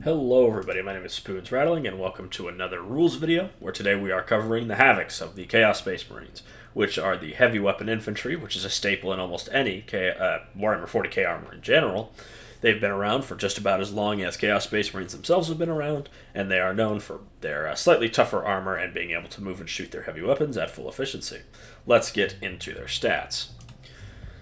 Hello everybody, my name is Spoons Rattling and welcome to another rules video where today we are covering the HAVOCs of the Chaos Space Marines, which are the heavy weapon infantry, which is a staple in almost any Warhammer 40k armor in general. They've been around for just about as long as Chaos Space Marines themselves have been around, and they are known for their slightly tougher armor and being able to move and shoot their heavy weapons at full efficiency. Let's get into their stats.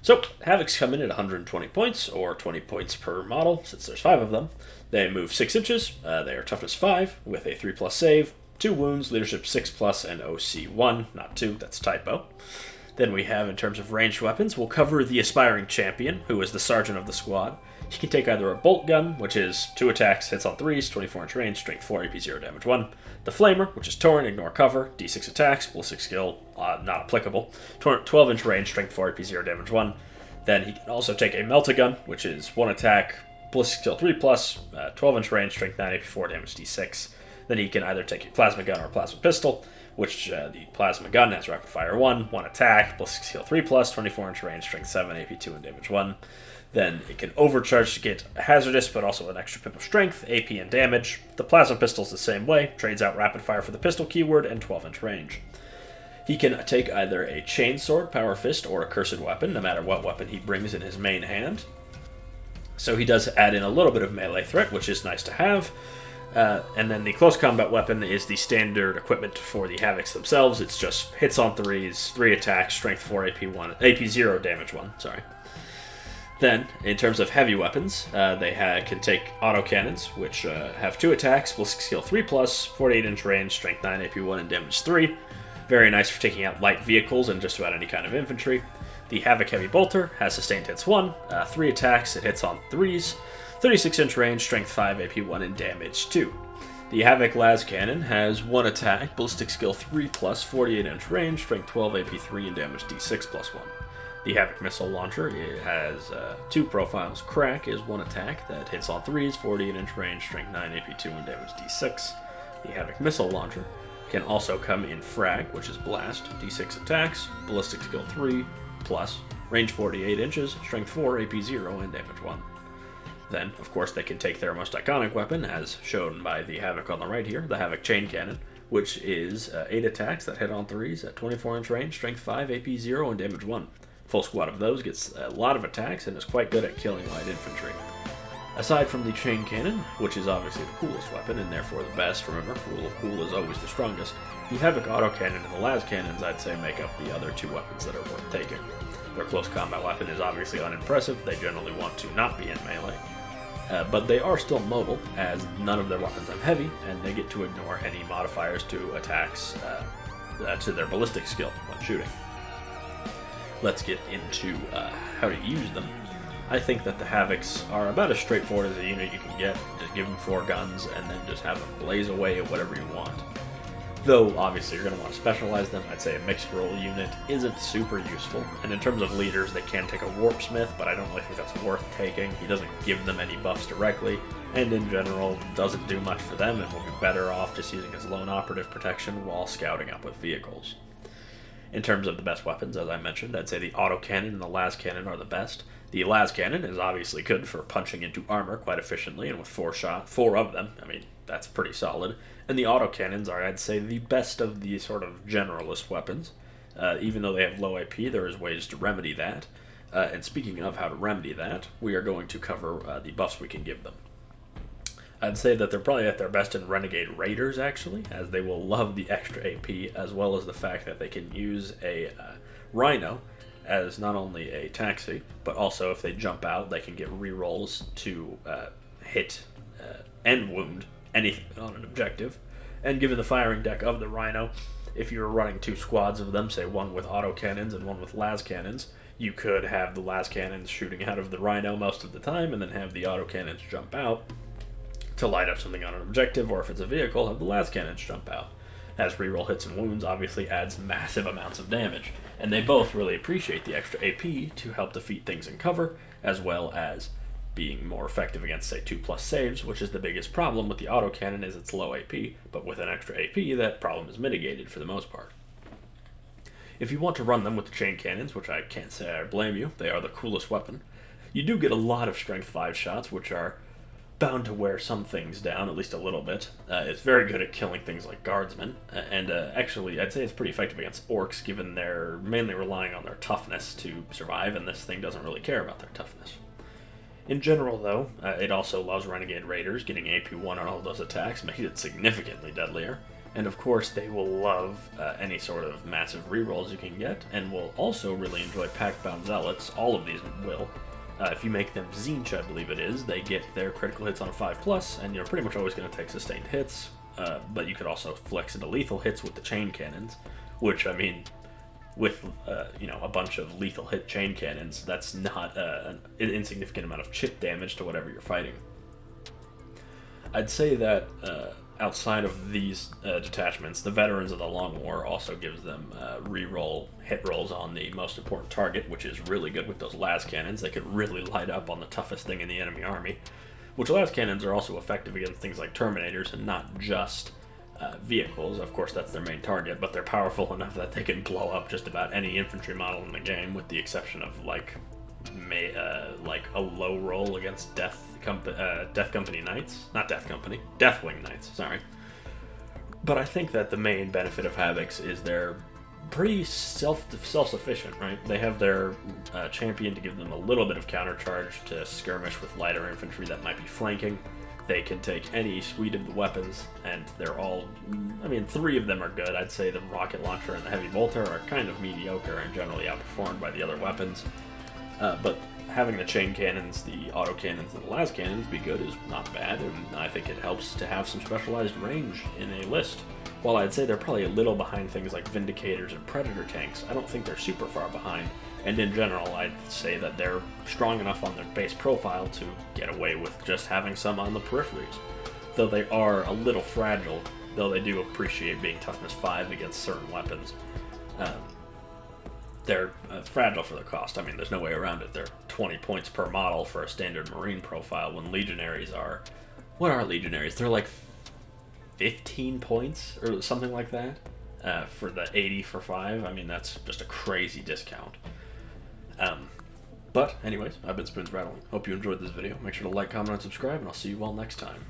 So, HAVOCs come in at 120 points, or 20 points per model, since there's 5 of them. They move 6 inches, they are toughness 5, with a 3+ save, 2 wounds, leadership 6+, and OC 1, not 2, that's typo. Then we have, in terms of ranged weapons, we'll cover the Aspiring Champion, who is the sergeant of the squad. He can take either a bolt gun, which is 2 attacks, hits on 3s, 24-inch range, strength 4, AP 0, damage 1. The Flamer, which is Torn, ignore cover, d6 attacks, ballistic skill, not applicable. 12-inch range, strength 4, AP 0, damage 1. Then he can also take a Melt-A-Gun, which is 1 attack, ballistic skill 3+, 12-inch range, strength 9, AP 4, damage d6. Then he can either take a Plasma Gun or a Plasma Pistol, which the Plasma Gun has rapid fire 1 attack, ballistic skill 3+, 24-inch range, strength 7, AP 2, and damage 1. Then it can overcharge to get hazardous, but also an extra pip of strength, AP, and damage. The Plasma Pistol's the same way, trades out rapid fire for the pistol keyword and 12-inch range. He can take either a Chainsword, Power Fist, or a Cursed Weapon, no matter what weapon he brings in his main hand. So he does add in a little bit of melee threat, which is nice to have. And then the Close Combat Weapon is the standard equipment for the HAVOCs themselves. It's just hits on 3s, 3 attacks, strength 4, AP 0, damage 1, sorry. Then, in terms of heavy weapons, they can take autocannons, which have 2 attacks, ballistic skill 3+, 48-inch range, strength 9, AP 1, and damage 3. Very nice for taking out light vehicles and just about any kind of infantry. The HAVOC Heavy Bolter has sustained hits 1, 3 attacks, it hits on 3s, 36-inch range, strength 5, AP 1, and damage 2. The HAVOC Las Cannon has 1 attack, ballistic skill 3+, 48-inch range, strength 12, AP 3, and damage d6 +1. The HAVOC Missile Launcher, it has 2 profiles. Crack is 1 attack that hits on 3s, 48-inch range, strength 9, AP 2, and damage d6. The HAVOC Missile Launcher can also come in Frag, which is Blast, d6 attacks, ballistic skill 3+, range 48 inches, strength 4, AP 0, and damage 1. Then, of course, they can take their most iconic weapon, as shown by the HAVOC on the right here, the HAVOC Chain Cannon, which is 8 attacks that hit on 3s at 24-inch range, strength 5, AP 0, and damage 1. Full squad of those gets a lot of attacks and is quite good at killing light infantry. Aside from the Chain Cannon, which is obviously the coolest weapon and therefore the best, remember, cool is always the strongest, the HAVOC Autocannon and the Las Cannons, I'd say, make up the other 2 weapons that are worth taking. Their close combat weapon is obviously unimpressive, they generally want to not be in melee, but they are still mobile, as none of their weapons have heavy, and they get to ignore any modifiers to attacks to their ballistic skill when shooting. Let's get into how to use them. I think that the HAVOCs are about as straightforward as a unit you can get. Just give them 4 guns and then just have them blaze away at whatever you want. Though, obviously, you're going to want to specialize them. I'd say a mixed role unit isn't super useful. And in terms of leaders, they can take a Warpsmith, but I don't really think that's worth taking. He doesn't give them any buffs directly, and in general, doesn't do much for them, and will be better off just using his lone operative protection while scouting up with vehicles. In terms of the best weapons, as I mentioned, I'd say the Autocannon and the Las Cannon are the best. The Las Cannon is obviously good for punching into armor quite efficiently, and with 4 of them, I mean, that's pretty solid. And the Autocannons are, I'd say, the best of the sort of generalist weapons. Even though they have low AP, there is ways to remedy that. And speaking of how to remedy that, we are going to cover the buffs we can give them. I'd say that they're probably at their best in Renegade Raiders, actually, as they will love the extra AP, as well as the fact that they can use a Rhino as not only a taxi, but also if they jump out, they can get rerolls to hit and wound anything on an objective. And given the firing deck of the Rhino, if you're running 2 squads of them, say one with autocannons and one with las cannons, you could have the las cannons shooting out of the Rhino most of the time, and then have the autocannons jump out to light up something on an objective, or if it's a vehicle, have the las cannons jump out. As reroll hits and wounds obviously adds massive amounts of damage, and they both really appreciate the extra AP to help defeat things in cover, as well as being more effective against, say, 2+ saves, which is the biggest problem with the autocannon is its low AP, but with an extra AP, that problem is mitigated for the most part. If you want to run them with the chain cannons, which I can't say I blame you, they are the coolest weapon, you do get a lot of strength 5 shots, which are bound to wear some things down, at least a little bit. It's very good at killing things like guardsmen, and actually I'd say it's pretty effective against orcs, given they're mainly relying on their toughness to survive, and this thing doesn't really care about their toughness. In general, though, it also loves Renegade Raiders. Getting AP1 on all those attacks makes it significantly deadlier. And of course, they will love any sort of massive rerolls you can get, and will also really enjoy Pact-Bound Zealots. All of these will. If you make them Zinch, I believe it is, they get their critical hits on a 5+, and you're pretty much always going to take sustained hits, but you could also flex into lethal hits with the chain cannons, which, I mean, with a bunch of lethal hit chain cannons, that's not an insignificant amount of chip damage to whatever you're fighting. I'd say that outside of these detachments, the Veterans of the Long War also gives them reroll hit rolls on the most important target, which is really good with those las cannons. They could really light up on the toughest thing in the enemy army, which las cannons are also effective against things like Terminators and not just vehicles. Of course, that's their main target, but they're powerful enough that they can blow up just about any infantry model in the game, with the exception of like a low roll against Deathwing Knights. Sorry. But I think that the main benefit of HAVOCs is they're pretty self-sufficient, right? They have their champion to give them a little bit of counter charge to skirmish with lighter infantry that might be flanking. They can take any suite of the weapons, and they're all, I mean, 3 of them are good. I'd say the rocket launcher and the heavy bolter are kind of mediocre and generally outperformed by the other weapons. But having the chain cannons, the auto cannons, and the las cannons be good is not bad, and I think it helps to have some specialized range in a list. While I'd say they're probably a little behind things like Vindicators and Predator tanks, I don't think they're super far behind, and in general I'd say that they're strong enough on their base profile to get away with just having some on the peripheries. Though they are a little fragile, though they do appreciate being toughness 5 against certain weapons. They're fragile for their cost. I mean, there's no way around it. They're 20 points per model for a standard Marine profile, when Legionaries are... What are Legionaries? They're like 15 points or something like that for the 80 for 5. I mean, that's just a crazy discount. But anyways, I've been Spoons Rattling. Hope you enjoyed this video. Make sure to like, comment, and subscribe, and I'll see you all next time.